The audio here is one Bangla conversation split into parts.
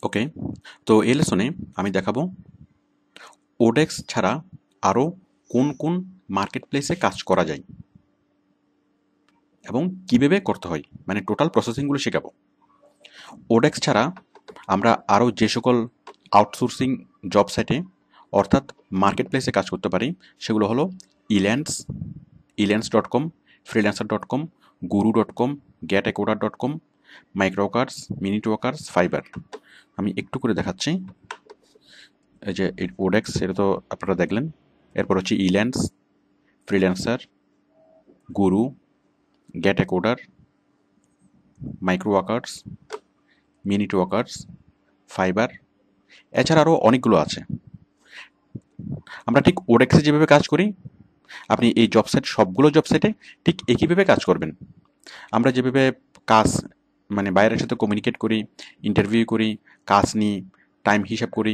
ওকে, তো এই লেসনে আমি দেখাবো ওডেক্স ছাড়া আরও কোন কোন মার্কেট প্লেসে কাজ করা যায় এবং কীভাবে করতে হয়, মানে টোটাল প্রসেসিংগুলো শেখাবো। ওডেক্স ছাড়া আমরা আরও যে সকল আউটসোর্সিং জব সাইটে অর্থাৎ মার্কেট প্লেসে কাজ করতে পারি সেগুলো হলো ইল্যান্স.com, ফ্রিল্যান্সার.com, গুরু.com, গেটএকোডার.com, মাইক্রোওয়ার্কার্স, মিনিটওয়ার্কার্স, ফাইবার। আমি একটু করে দেখাচ্ছি। এই যে ওডেক্স, এটা তো আপনারা দেখলেন। এরপর হচ্ছে ইল্যান্স, ফ্রিল্যান্সার, গুরু, গেটএকোডার, মাইক্রোওয়ার্কার্স, মিনিটওয়ার্কার্স, ফাইবার, এছাড়া আরও অনেকগুলো আছে। আমরা ঠিক ওডেক্সে যেভাবে কাজ করি আপনি এই জব সাইট, সবগুলো জব সাইটে ঠিক একইভাবে কাজ করবেন। আমরা যেভাবে কাজ, মানে বাইরের সাথে কমিউনিকেট করি, ইন্টারভিউ করি, কাজ নিই, টাইম হিসাব করি,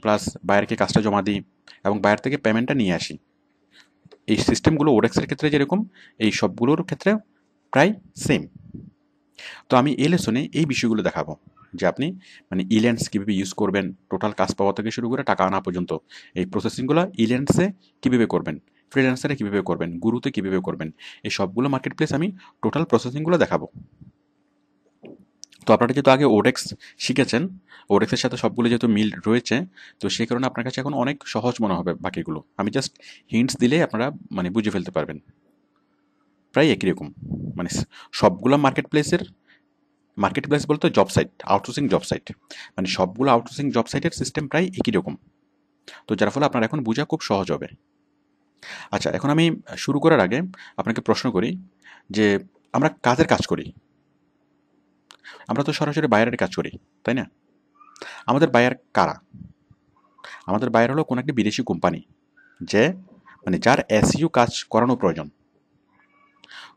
প্লাস বাইরেকে কাজটা জমা দিই এবং বাইরে থেকে পেমেন্টটা নিয়ে আসি, এই সিস্টেমগুলো ওডেক্সের ক্ষেত্রে যেরকম এই সবগুলোর ক্ষেত্রে প্রায় সেম। তো আমি এই লেসনে এই বিষয়গুলো দেখাবো যে আপনি মানে ইল্যান্স কীভাবে ইউজ করবেন, টোটাল কাজ পাওয়া থেকে শুরু করে টাকা আনা পর্যন্ত এই প্রসেসিংগুলো ইল্যান্সে কীভাবে করবেন, ফ্রিল্যান্সারে কীভাবে করবেন, গুরুতে কীভাবে করবেন, এই সবগুলো মার্কেট প্লেস আমি টোটাল প্রসেসিংগুলো দেখাবো। তো আপনারা যেহেতু আগে ওডেক্স শিখেছেন, ওডেক্সের সাথে সবগুলো যেহেতু মিল রয়েছে, তো সেই কারণে আপনার কাছে এখন অনেক সহজ মনে হবে বাকিগুলো। আমি জাস্ট হিন্টস দিলেই আপনারা মানে বুঝে ফেলতে পারবেন। প্রায় একই রকম, মানে সবগুলো মার্কেট প্লেস বলতে job site, outsourcing job site, মানে সবগুলো আউটসোর্সিং জব সাইটের সিস্টেম প্রায় একই রকম। তো যার ফলে আপনার এখন বোঝা খুব সহজ হবে। আচ্ছা, এখন আমি শুরু করার আগে আপনাকে প্রশ্ন করি যে আমরা কাজের কাজ করি, আমরা তো সরাসরি বায়ারের কাজ করি, তাই না? আমাদের বায়ার কারা? আমাদের বায়ার হলো কোনো একটি বিদেশি কোম্পানি, যে মানে যার এসইউ কাজ করানো প্রয়োজন।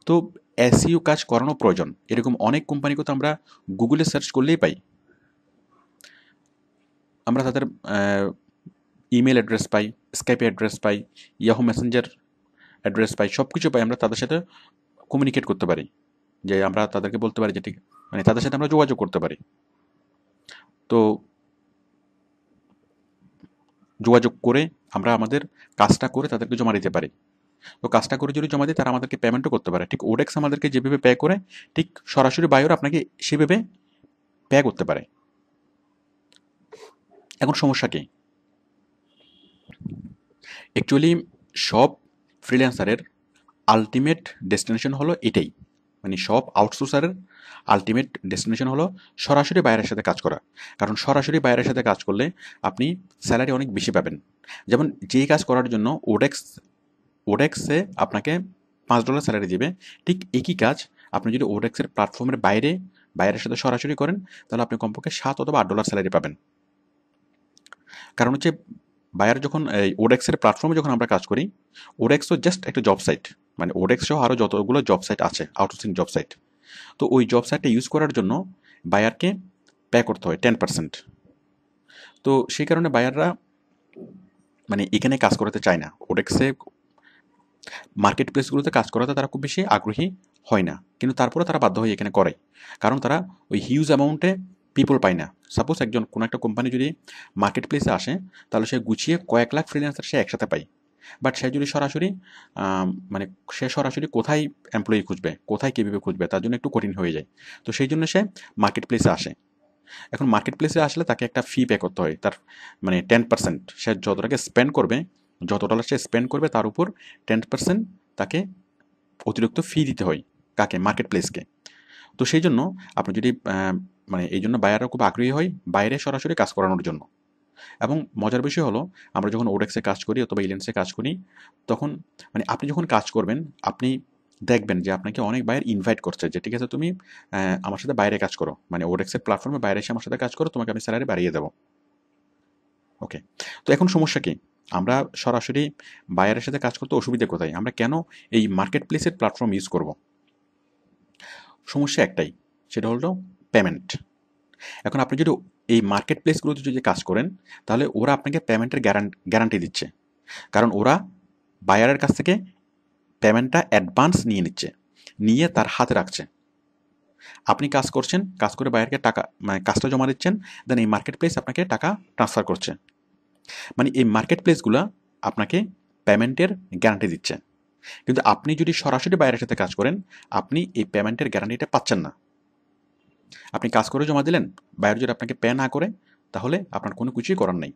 তো এসইউ কাজ করানো প্রয়োজন এরকম অনেক কোম্পানিকে তো আমরা গুগলে সার্চ করলেই পাই। আমরা তাদের ইমেল অ্যাড্রেস পাই, স্কাইপে অ্যাড্রেস পাই, ইয়াহু মেসেঞ্জার অ্যাড্রেস পাই, সব কিছু পাই। আমরা তাদের সাথে কমিউনিকেট করতে পারি, যে আমরা তাদেরকে বলতে পারি যে ঠিক, মানে তাদের সাথে আমরা যোগাযোগ করতে পারি। তো যোগাযোগ করে আমরা আমাদের কাজটা করে তাদেরকে জমা দিতে পারি। তো কাজটা করে যদি জমা দিই তারা আমাদেরকে পেমেন্টও করতে পারে। ঠিক ওডেক্স আমাদেরকে যেভাবে পে করে, ঠিক সরাসরি বায়র আপনাকে সেভাবে পে করতে পারে। এখন সমস্যা কি? অ্যাকচুয়ালি সব ফ্রিল্যান্সারের আলটিমেট ডেস্টিনেশন হলো এটাই, মানে সব আউটসোর্সারের আলটিমেট ডেস্টিনেশন হলো সরাসরি বাইরের সাথে কাজ করা। কারণ সরাসরি বাইরের সাথে কাজ করলে আপনি স্যালারি অনেক বেশি পাবেন। যেমন যেই কাজ করার জন্য ওডেক্সে আপনাকে $5 স্যালারি দিবে, ঠিক একই কাজ আপনি যদি ওডেক্সের প্ল্যাটফর্মের বাইরের সাথে সরাসরি করেন তাহলে আপনি কমপক্ষে $7 অথবা $8 স্যালারি পাবেন। কারণ হচ্ছে বায়ার যখন এই ওডেক্সের প্ল্যাটফর্মে যখন আমরা কাজ করি, ওডেক্সও জাস্ট একটা জব সাইট, মানে ওডেক্স সহ আরও যতগুলো জব সাইট আছে, আউটসোর্সিং জব সাইট। তো ওই জব সাইটটা ইউজ করার জন্য বায়ারকে পে করতে হয় 10%। তো সেই কারণে বায়াররা মানে এখানে কাজ করাতে চায় না, ওডেক্সে মার্কেট প্লেসগুলোতে কাজ করাতে তারা খুব বেশি আগ্রহী হয় না, কিন্তু তারপরে তারা বাধ্য হয়ে এখানে করে। কারণ তারা ওই হিউজ অ্যামাউন্টে পিপল পায় না। সাপোজ একজন কোনো একটা কোম্পানি যদি মার্কেট প্লেসে আসে তাহলে সে গুছিয়ে কয়েক লাখ ফ্রিল্যান্সার সে একসাথে পায়। বাট সে যদি সরাসরি মানে সে সরাসরি কোথায় এমপ্লয়ি খুঁজবে, কোথায় কীভাবে খুঁজবে, তার জন্য একটু কঠিন হয়ে যায়। তো সেই জন্য সে মার্কেট প্লেসে আসে। এখন মার্কেট প্লেসে আসলে তাকে একটা ফি পে করতে হয়, তার মানে 10%। সে যত টাকা স্পেন্ড করবে, যত ডলার সে স্পেন্ড করবে তার উপর 10% তাকে অতিরিক্ত ফি দিতে হয়। কাকে? মার্কেট প্লেসকে। তো সেই জন্য আপনি যদি মানে এই জন্য বায়াররা খুব আগ্রহী হয় বাইরে সরাসরি কাজ করানোর জন্য। এবং মজার বিষয় হলো আমরা যখন ওডেক্সে কাজ করি অথবা ইলেন্সে কাজ করি, তখন মানে আপনি যখন কাজ করবেন আপনি দেখবেন যে আপনাকে অনেক বায়ার ইনভাইট করছে যে ঠিক আছে তুমি আমার সাথে বাইরে কাজ করো, মানে ওডেক্সের প্ল্যাটফর্মে বাইরে এসে আমার সাথে কাজ করো, তোমাকে আমি স্যালারি বাড়িয়ে দেবো। ওকে, তো এখন সমস্যা কি? আমরা সরাসরি বায়ারের সাথে কাজ করতে অসুবিধা কোথায়? আমরা কেন এই মার্কেট প্লেসের প্ল্যাটফর্ম ইউজ করব? সমস্যা একটাই, সেটা হলো পেমেন্ট। এখন আপনি যদি এই মার্কেট প্লেসগুলোতে যদি কাজ করেন তাহলে ওরা আপনাকে পেমেন্টের গ্যারান্টি দিচ্ছে। কারণ ওরা বায়ারের কাছ থেকে পেমেন্টটা অ্যাডভান্স নিয়ে নিচ্ছে, নিয়ে তার হাতে রাখছে। আপনি কাজ করছেন, কাজ করে বায়ারকে টাকা মানে কাজটা জমা দিচ্ছেন, দেন এই মার্কেট প্লেস আপনাকে টাকা ট্রান্সফার করছে। মানে এই মার্কেট প্লেসগুলো আপনাকে পেমেন্টের গ্যারান্টি দিচ্ছে। কিন্তু আপনি যদি সরাসরি বায়ারের সাথে কাজ করেন, আপনি এই পেমেন্টের গ্যারান্টিটা পাচ্ছেন না। আপনি কাজ করে জমা দিলেন, বায়ার যদি আপনাকে পে না করে, তাহলে আপনার কোনো কিছুই করার নেই।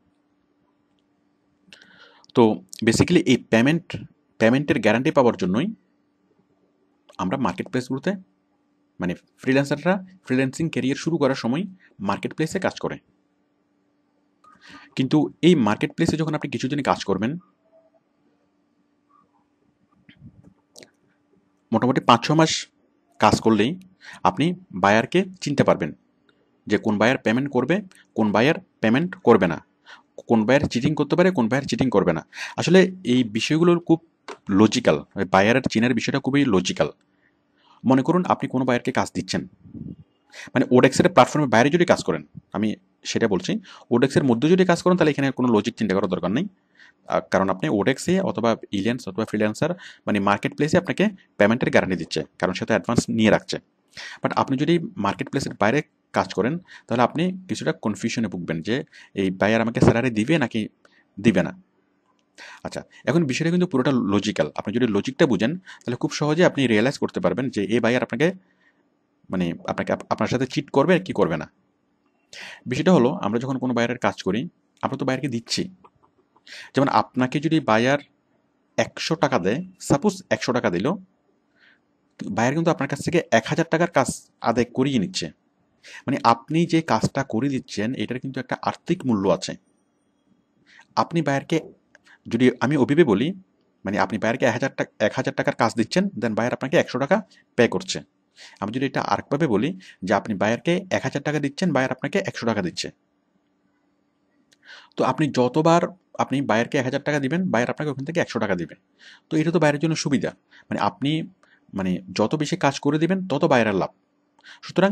তো বেসিক্যালি এই পেমেন্টের গ্যারান্টি পাওয়ার জন্যই আমরা মার্কেট প্লেসগুলোতে মানে ফ্রিল্যান্সাররা ফ্রিল্যান্সিং ক্যারিয়ার শুরু করার সময় মার্কেট প্লেসে কাজ করে। কিন্তু এই মার্কেট প্লেসে যখন আপনি কিছুদিন কাজ করবেন, মোটামুটি 5-6 মাস কাজ করলেই আপনি বায়ারকে চিনতে পারবেন যে কোন বায়ার পেমেন্ট করবে, কোন বায়ার পেমেন্ট করবে না, কোন বায়ার চিটিং করতে পারে, কোন বায়ার চিটিং করবে না। আসলে এই বিষয়গুলো খুব লজিক্যাল, বায়ারের চিনার বিষয়টা খুবই লজিক্যাল। মনে করুন আপনি কোনো বায়ারকে কাজ দিচ্ছেন, মানে ওডেক্সের প্ল্যাটফর্মে বাইরে যদি কাজ করেন, আমি সেটা বলছি, ওডেক্সের মধ্যে যদি কাজ করেন তাহলে এখানে কোনো লজিক চিন্তা করার দরকার নেই। কারণ আপনি ওডেক্সে অথবা ইলিয়ান্স অথবা ফ্রিল্যান্সার মানে মার্কেট প্লেসে আপনাকে পেমেন্টের গ্যারান্টি দিচ্ছে, কারণ সেটা অ্যাডভান্স নিয়ে রাখছে। বাট আপনি যদি মার্কেট প্লেসের বাইরে কাজ করেন, তাহলে আপনি কিছুটা কনফিউশনে ভুগবেন যে এই বায়ার আমাকে স্যালারি দিবে নাকি দিবে না। আচ্ছা, এখন বিষয়টা কিন্তু পুরোটা লজিক্যাল। আপনি যদি লজিকটা বুঝেন, তাহলে খুব সহজে আপনি রিয়েলাইজ করতে পারবেন যে এই বায়ার আপনাকে মানে আপনার সাথে চিট করবে কি করবে না। বিষয়টা হলো, আমরা যখন কোনো বায়ারের কাজ করি, আমরা তো বায়ারকে দিচ্ছি। যেমন আপনাকে যদি বায়ার 100 টাকা দেয়, সাপোজ 100 টাকা দিল, বায়ার কিন্তু আপনার কাছ থেকে 1000 টাকার কাজ আদায় করিয়ে নিচ্ছে। মানে আপনি যে কাজটা করে দিচ্ছেন এটার কিন্তু একটা আর্থিক মূল্য আছে। আপনি বায়ারকে, যদি আমি ওভাবে বলি, মানে আপনি বায়ারকে 1000 টাকার কাজ দিচ্ছেন, দেন বায়ার আপনাকে 100 টাকা পে করছে। আমি যদি এটা আরেকভাবে বলি যে আপনি বায়ারকে 1000 টাকা দিচ্ছেন, বায়ার আপনাকে 100 টাকা দিচ্ছে। তো আপনি যতবার আপনি বায়ারকে 1000 টাকা দিবেন, বায়ার আপনাকে ওখান থেকে 100 টাকা দিবে। তো এটা তো বায়ারের জন্য সুবিধা। মানে আপনি মানে যত বেশি কাজ করে দিবেন তত বায়ারের লাভ। সুতরাং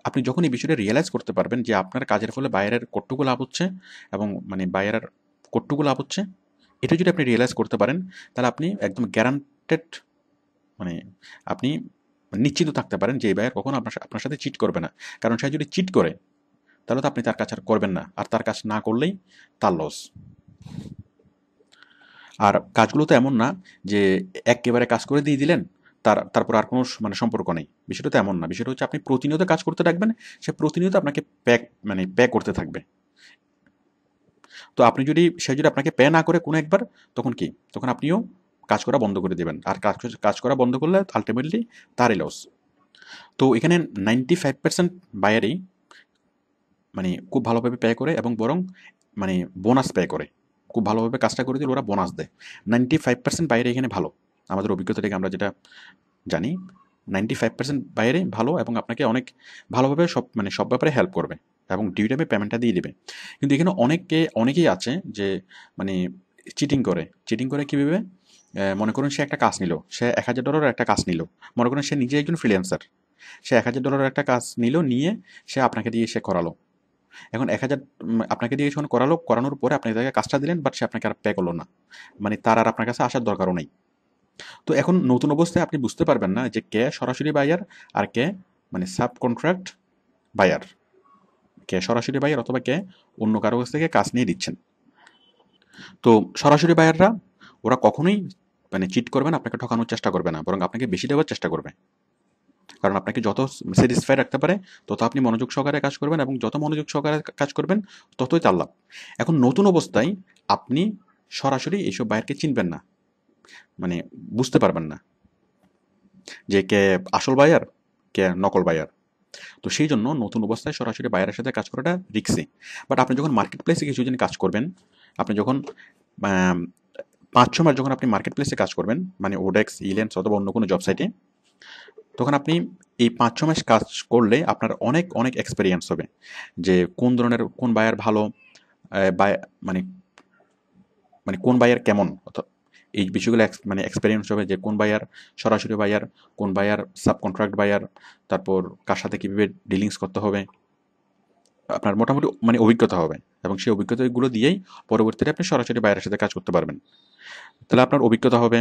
আপনি যখন এই বিষয়টা রিয়েলাইজ করতে পারবেন যে আপনার কাজের ফলে বায়ারের কতটুকু লাভ হচ্ছে এবং মানে বায়ারের কতটুকু লাভ হচ্ছে, এটা যদি আপনি রিয়েলাইজ করতে পারেন, তাহলে আপনি একদম গ্যারান্টেড, মানে আপনি নিশ্চিত থাকতে পারেন যে এই বায়ার কখনো আপনার সাথে চিট করবে না। কারণ সে যদি চিট করে, তাহলে তো আপনি তার কাজ আর করবেন না, আর তার কাজ না করলেই তার লস। আর কাজগুলো তো এমন না যে একেবারে কাজ করে দিয়ে দিলেন, তারপর আর কোনো মানে সম্পর্ক নেই। বিষয়টা তো এমন না। বিষয়টা হচ্ছে আপনি প্রতিনিয়ত কাজ করতে থাকবেন, সে প্রতিনিয়ত আপনাকে পে করতে থাকবে। তো সে যদি আপনাকে পে না করে কোনো একবার, তখন কি? তখন আপনিও কাজ করা বন্ধ করে দেবেন। আর কাজ করা বন্ধ করলে আলটিমেটলি তারই লস। তো এখানে 95% বায়ারই মানে খুব ভালোভাবে পে করে এবং বরং মানে বোনাস পে করে। খুব ভালোভাবে কাজটা করে দিলে ওরা বোনাস দেয়। 95% বাইরে এখানে ভালো। আমাদের অভিজ্ঞতা থেকে আমরা যেটা জানি, 95% বাইরে ভালো এবং আপনাকে অনেক ভালোভাবে সব ব্যাপারে হেল্প করবে এবং ডিউ টাইমে পেমেন্টটা দিয়ে দেবে। কিন্তু এখানে অনেকেই আছে যে মানে চিটিং করে কীভাবে? মনে করুন সে একটা কাজ নিল, সে $1000 একটা কাজ নিল। মনে করুন সে নিজে একজন ফ্রিল্যান্সার, সে $1000 একটা কাজ নিয়ে সে আপনাকে দিয়ে সে করালো। এখন 1000 আপনাকে দিয়ে যখন করানোর পরে আপনি তাকে কাজটা দিলেন, বাট সে আপনাকে আর পে করলো না। মানে তার আর আপনার কাছে আসার দরকারও নেই। তো এখন নতুন অবস্থায় আপনি বুঝতে পারবেন না যে কে সরাসরি বায়ার আর কে মানে সাব কন্ট্রাক্ট বায়ার, কে সরাসরি বায়ার অথবা কে অন্য কারো কাছ থেকে কাজ নিয়ে দিচ্ছেন। তো সরাসরি বায়াররা ওরা কখনোই মানে চিট করবে না, আপনাকে ঠকানোর চেষ্টা করবে না, বরং আপনাকে বেশি দেওয়ার চেষ্টা করবে। কারণ আপনাকে যত স্যাটিসফাই রাখতে পারে তত আপনি মনোযোগ সহকারে কাজ করবেন, এবং যত মনোযোগ সহকারে কাজ করবেন ততই তার লাভ। এখন নতুন অবস্থায় আপনি সরাসরি এইসব বায়ারকে চিনবেন না, মানে বুঝতে পারবেন না যে কে আসল বায়ার, কে নকল বায়ার। তো সেই জন্য নতুন অবস্থায় সরাসরি বায়ারের সাথে কাজ করাটা রিস্কি। বাট আপনি যখন মার্কেট প্লেসে কিছুদিন কাজ করবেন, আপনি যখন 5-6 মাস যখন আপনি মার্কেট প্লেসে কাজ করবেন, মানে ওডেক্স, ইলেন্স অথবা অন্য কোনো জব সাইটে, তখন আপনি এই 5-6 মাস কাজ করলে আপনার অনেক অনেক এক্সপেরিয়েন্স হবে যে কোন বায়ার ভালো, মানে মানে কোন বায়ার কেমন, এই বিষয়গুলো মানে এক্সপেরিয়েন্স হবে যে কোন বায়ার সরাসরি বায়ার, কোন বায়ার সাব কন্ট্রাক্ট বায়ার, তারপর কার সাথে কীভাবে ডিলিংস করতে হবে। আপনার মোটামুটি মানে অভিজ্ঞতা হবে, এবং সেই অভিজ্ঞতাগুলো দিয়েই পরবর্তীতে আপনি সরাসরি বাইরের সাথে কাজ করতে পারবেন। তাহলে আপনার অভিজ্ঞতা হবে,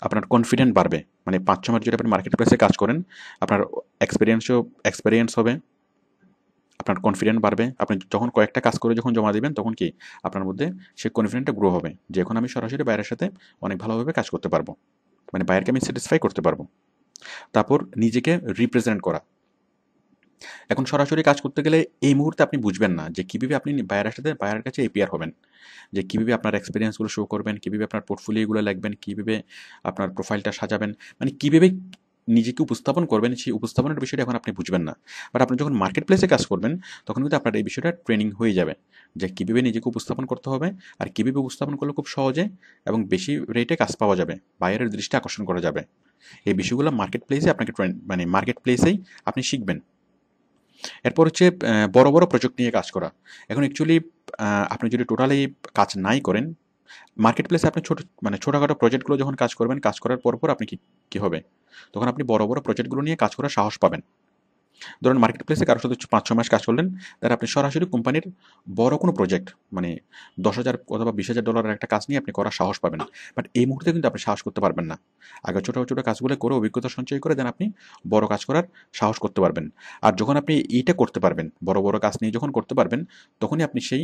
আপনার কনফিডেন্ট বাড়বে। মানে ৫-৬ মাস যদি আপনি মার্কেট প্লেসে কাজ করেন, আপনার এক্সপেরিয়েন্স হবে, আপনার কনফিডেন্ট বাড়বে। আপনি যখন কয়েকটা কাজ করে যখন জমা দিবেন, তখন কি আপনার মধ্যে সেই কনফিডেন্টটা গ্রো হবে যে এখন আমি সরাসরি বাইরের সাথে অনেক ভালোভাবে কাজ করতে পারবো, মানে বাইরকে আমি স্যাটিসফাই করতে পারবো। তারপর নিজেকে রিপ্রেজেন্ট করা। এখন সরাসরি কাজ করতে গেলে এই মুহূর্তে আপনি বুঝবেন না যে কীভাবে আপনি বায়ারের কাছে এপিআর হবেন, যে কীভাবে আপনার এক্সপিরিয়েন্সগুলো শো করবেন, কীভাবে আপনার পোর্টফোলিওগুলো লিখবেন, কীভাবে আপনার প্রোফাইলটা সাজাবেন, মানে কীভাবে নিজেকে উপস্থাপন করবেন, সেই উপস্থাপনের বিষয়টা এখন আপনি বুঝবেন না। বাট আপনি যখন মার্কেট প্লেসে কাজ করবেন, তখন কিন্তু আপনার এই বিষয়টা ট্রেনিং হয়ে যাবে যে কীভাবে নিজেকে উপস্থাপন করতে হবে, আর কীভাবে উপস্থাপন করলে খুব সহজে এবং বেশি রেটে কাজ পাওয়া যাবে, বায়ারের দৃষ্টি আকর্ষণ করা যাবে। এই বিষয়গুলো মার্কেট প্লেসে আপনাকে মানে মার্কেট প্লেসেই আপনি শিখবেন। এরপর হচ্ছে বড় বড় প্রজেক্ট নিয়ে কাজ করা। এখন অ্যাকচুয়ালি আপনি যদি টোটালি কাজ নাই করেন, মার্কেট প্লেসে আপনি ছোটখাটো প্রজেক্টগুলো যখন কাজ করবেন, কাজ করার পর আপনি কি হবে, তখন আপনি বড় বড় প্রজেক্টগুলো নিয়ে কাজ করার সাহস পাবেন। ধরুন মার্কেট প্লেসে কারোর সাথে ৫-৬ মাস কাজ করলেন, তাহলে আপনি সরাসরি কোম্পানির বড় কোনো প্রজেক্ট, মানে ১০,০০০ অথবা $২০,০০০ একটা কাজ নিয়ে আপনি করার সাহস পাবেন। বাট এই মুহূর্তে কিন্তু আপনি সাহস করতে পারবেন না। আগে ছোট ছোট কাজগুলো করে অভিজ্ঞতা সঞ্চয় করে দেন আপনি বড় কাজ করার সাহস করতে পারবেন। আর যখন আপনি এইটা করতে পারবেন, বড় বড় কাজ নিয়ে যখন করতে পারবেন, তখনই আপনি সেই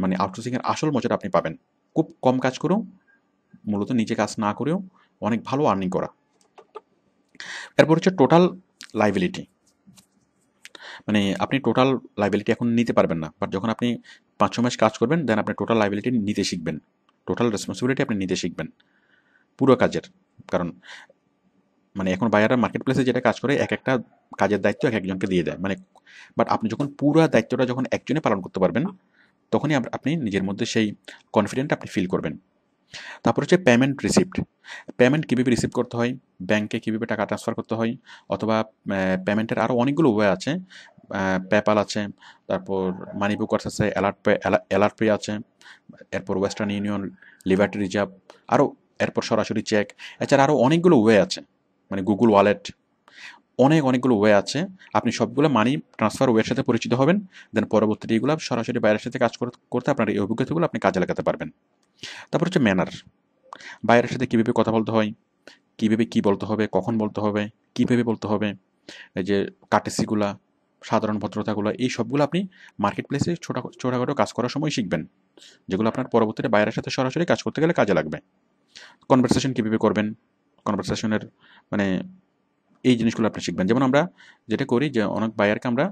মানে আউটসোর্সিংয়ের আসল মজাটা আপনি পাবেন। খুব কম কাজ করেও, মূলত নিজে কাজ না করেও অনেক ভালো আর্নিং করা। এরপর হচ্ছে টোটাল লাইবিলিটি। মানে আপনি টোটাল লাইবিলিটি এখন নিতে পারবেন না, বাট যখন আপনি ৫-৬ মাস কাজ করবেন, দেন আপনি টোটাল লাইবিলিটি নিতে শিখবেন, টোটাল রেসপন্সিবিলিটি আপনি নিতে শিখবেন পুরো কাজের। কারণ মানে এখন বায়াররা মার্কেট প্লেসে যেটা কাজ করে, এক একটা কাজের দায়িত্ব এক একজনকে দিয়ে দেয়, মানে বাট আপনি যখন পুরো দায়িত্বটা যখন একজনে পালন করতে পারবেন, তখনই আপনি নিজের মধ্যে সেই কনফিডেন্ট আপনি ফিল করবেন। তারপর হচ্ছে পেমেন্ট রিসিপ্ট। পেমেন্ট কীভাবে রিসিভ করতে হয়, ব্যাংকে কীভাবে টাকা ট্রান্সফার করতে হয়, অথবা পেমেন্টের আরও অনেকগুলো ওয়ে আছে। পেপ্যাল আছে, তারপর মানি বুকার্স আছে, অ্যালার্ট পে আছে, এরপর ওয়েস্টার্ন ইউনিয়ন, লিবার্টি রিজার্ভ, আরও এরপর সরাসরি চেক। এছাড়া আরও অনেকগুলো ওয়ে আছে, মানে গুগল ওয়ালেট, অনেকগুলো ওয়ে আছে। আপনি সবগুলো মানি ট্রান্সফার ওয়ের সাথে পরিচিত হবেন, দেন পরবর্তীতে এগুলো সরাসরি বাইরের সাথে কাজ করতে আপনার এই অভিজ্ঞতাগুলো আপনি কাজে লাগাতে পারবেন। তারপর হচ্ছে ম্যানার। বাইরের সাথে কীভাবে কথা বলতে হয়, কীভাবে কী বলতে হবে, কখন বলতে হবে, কীভাবে বলতে হবে, এই যে কার্টেসিগুলা, সাধারণ ভদ্রতাগুলো, এই সবগুলো আপনি মার্কেট প্লেসে ছোটোখাটো কাজ করার সময় শিখবেন, যেগুলো আপনার পরবর্তীতে বাইরের সাথে সরাসরি কাজ করতে গেলে কাজে লাগবে। কনভারসেশন কীভাবে করবেন, কনভারসেশনের মানে এই জিনিসগুলো আপনি শিখবেন। যেমন আমরা যেটা করি যে অনেক বায়ারকে আমরা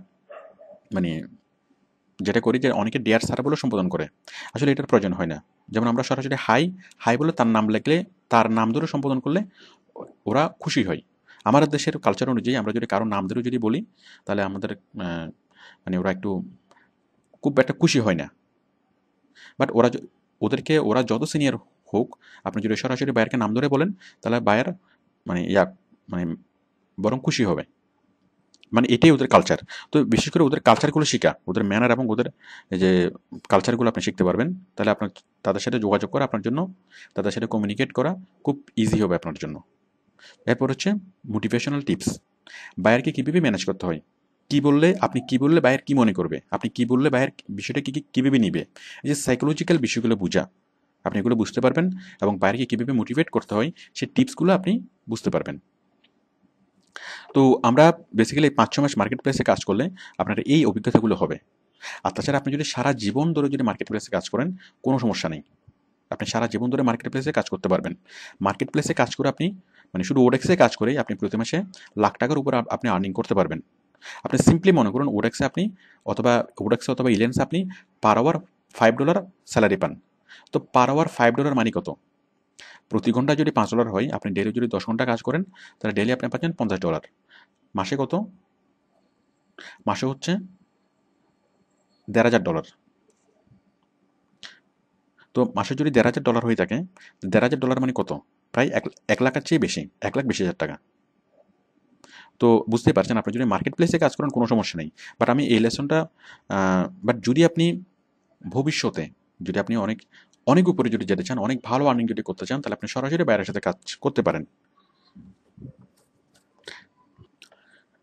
মানে যেটা করি যে অনেকে ডিয়ার স্যার বলে সম্বোধন করে, আসলে এটার প্রয়োজন হয় না। যেমন আমরা সরাসরি হাই বলে তার নাম লিখলে, তার নাম ধরে সম্বোধন করলে ওরা খুশি হয়। আমাদের দেশের কালচার অনুযায়ী আমরা যদি কারো নাম ধরে যদি বলি, তাহলে আমাদের মানে ওরা একটু খুব একটা খুশি হয় না। বাট ওরা যত সিনিয়র হোক, আপনি যদি সরাসরি বায়ারকে নাম ধরে বলেন, তাহলে বায়ার মানে মানে বরং খুশি হবে। মানে এটাই ওদের কালচার। তো বিশেষ করে ওদের কালচারগুলো শিখা, ওদের ম্যানার এবং ওদের এই যে কালচারগুলো আপনি শিখতে পারবেন, তাহলে আপনার তাদের সাথে যোগাযোগ করা আপনার জন্য, তাদের সাথে কমিউনিকেট করা খুব ইজি হবে আপনার জন্য। এরপর হচ্ছে মোটিভেশনাল টিপস। বায়ারকে কীভাবে ম্যানেজ করতে হয়, আপনি কি বললে বায়ার কি মনে করবে, আপনি কি বললে বায়ার বিষয়টা কীভাবে নিবে, এই যে সাইকোলজিক্যাল বিষয়গুলো বুঝা, আপনি এগুলো বুঝতে পারবেন, এবং বায়ারকে কীভাবে মোটিভেট করতে হয় সেই টিপসগুলো আপনি বুঝতে পারবেন। তো আমরা বেসিক্যালি ৫-৬ মাস মার্কেট প্লেসে কাজ করলে আপনার এই অভিজ্ঞতাগুলো হবে। আর তাছাড়া আপনি যদি সারা জীবন ধরে যদি মার্কেট প্লেসে কাজ করেন, কোনো সমস্যা নেই। আপনি সারা জীবন ধরে মার্কেট প্লেসে কাজ করতে পারবেন। মার্কেট প্লেসে কাজ করে আপনি মানে শুধু ওডেক্সে কাজ করেই আপনি প্রতি মাসে লাখ টাকার উপর আপনি আর্নিং করতে পারবেন। আপনি সিম্পলি মনে করুন ওডেক্সে অথবা ইলেন্সে আপনি পার আওয়ার $5 স্যালারি পান। তো পার আওয়ার $5 মানে কত? প্রতি ঘন্টায় যদি $5 হয়, আপনি ডেইলি যদি 10 ঘন্টা কাজ করেন, তাহলে ডেইলি আপনি পাচ্ছেন $50। মাসে কত? মাসে হচ্ছে $1,৫০০। তো মাসে যদি $1,৫০০ হয়ে থাকে, $1,৫০০ মানে কত? প্রায় ১ লাখের চেয়ে বেশি, ১,২০,০০০ টাকা। তো বুঝতেই পারছেন, আপনি যদি মার্কেট প্লেসে কাজ করেন কোনো সমস্যা নেই। বাট আমি এই লেসনটা বাট যদি আপনি ভবিষ্যতে যদি আপনি অনেক উপরে যদি যেতে চান, অনেক ভালো আর্নিং যদি করতে চান, তাহলে আপনি সরাসরি বাইরের সাথে কাজ করতে পারেন।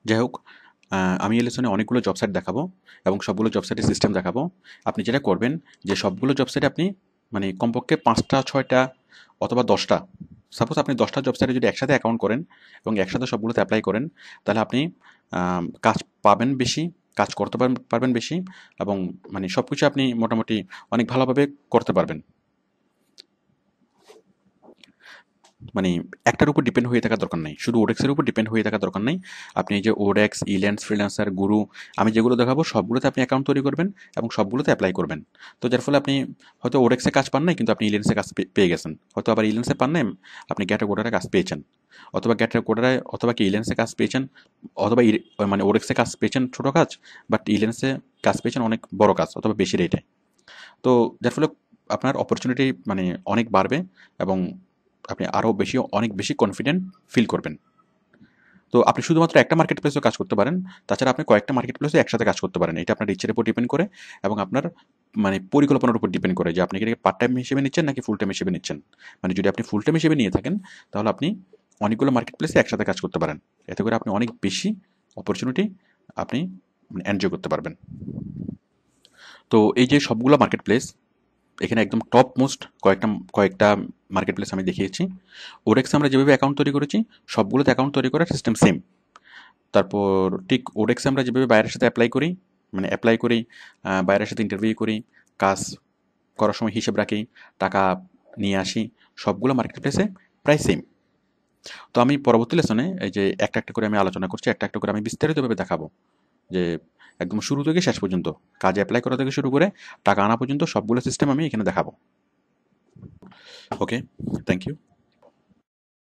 যাই হোক, আমি এই লেসনে অনেকগুলো জব সাইট দেখাবো এবং সবগুলো জব সাইটের সিস্টেম দেখাবো। আপনি যেটা করবেন যে সবগুলো জব সাইটে আপনি মানে কমপক্ষে 5টা 6টা অথবা 10টা, সাপোজ আপনি 10টা জব সাইটে যদি একসাথে অ্যাকাউন্ট করেন এবং একসাথে সবগুলোতে অ্যাপ্লাই করেন, তাহলে আপনি কাজ পাবেন বেশি, কাজ করতে পারবেন বেশি, এবং মানে সব কিছু আপনি মোটামুটি অনেক ভালোভাবে করতে পারবেন। মানে একটার উপর ডিপেন্ড হয়ে থাকার দরকার নেই, শুধু ওডেক্সের উপর ডিপেন্ড হয়ে থাকার দরকার নেই। আপনি এই যে ওডেক্স, ইল্যান্স, ফ্রিল্যান্সার, গুরু, আমি যেগুলো দেখাবো সবগুলোতে আপনি অ্যাকাউন্ট তৈরি করবেন এবং সবগুলোতে অ্যাপ্লাই করবেন। তো যার ফলে আপনি হয়তো ওডেক্সে কাজ পান নাই কিন্তু আপনি ইল্যান্সে কাজ পেয়ে গেছেন, হয়তো আবার ইল্যান্সে পান নাই আপনি গ্যাটের কোডারে কাজ পেয়েছেন, অথবা গ্যাটের কোডারে অথবা কি ইল্যান্সে কাজ পেয়েছেন, অথবা মানে ওডেক্সে কাজ পেয়েছেন ছোটো কাজ, বাট ইল্যান্সে কাজ পেয়েছেন অনেক বড় কাজ অথবা বেশি রেটে। তো যার ফলে আপনার অপরচুনিটি মানে অনেক বাড়বে এবং আপনি আরও বেশি অনেক বেশি কনফিডেন্ট ফিল করবেন। তো আপনি শুধুমাত্র একটা মার্কেট প্লেসেও কাজ করতে পারেন, তাছাড়া আপনি কয়েকটা মার্কেট প্লেসে একসাথে কাজ করতে পারেন। এটা আপনার রিচের উপর ডিপেন্ড করে এবং আপনার মানে পরিকল্পনার উপর ডিপেন্ড করে যে আপনি কি পার্ট টাইম হিসেবে নিচ্ছেন নাকি ফুল টাইম হিসেবে নিচ্ছেন। মানে যদি আপনি ফুল টাইম হিসেবে নিয়ে থাকেন তাহলে আপনি অনেকগুলো মার্কেট প্লেসে একসাথে কাজ করতে পারেন, এতে করে আপনি অনেক বেশি অপরচুনিটি আপনি এনজয় করতে পারবেন। তো এই যে সবগুলো মার্কেট প্লেস, এখানে একদম টপ মোস্ট কয়েকটা মার্কেট প্লেস আমি দেখিয়েছি। ওডেক্সে আমরা যেভাবে অ্যাকাউন্ট তৈরি করেছি সবগুলোতে অ্যাকাউন্ট তৈরি করার সিস্টেম সেম। তারপর ঠিক ওডেক্সে আমরা যেভাবে বাইরের সাথে অ্যাপ্লাই করি, মানে অ্যাপ্লাই করি, বাইরের সাথে ইন্টারভিউ করি, কাজ করার সময় হিসেব রাখি, টাকা নিয়ে আসি, সবগুলো মার্কেট প্লেসে প্রায় সেম। তো আমি পরবর্তী লেসনে এই যে একটা একটা করে আমি আলোচনা করছি, একটা একটা করে আমি বিস্তারিতভাবে দেখাবো যে একদম শুরু থেকে শেষ পর্যন্ত কাজে অ্যাপ্লাই করা থেকে শুরু করে টাকা আনা পর্যন্ত সবগুলো সিস্টেম আমি এখানে দেখাবো। ওকে, থ্যাংক ইউ।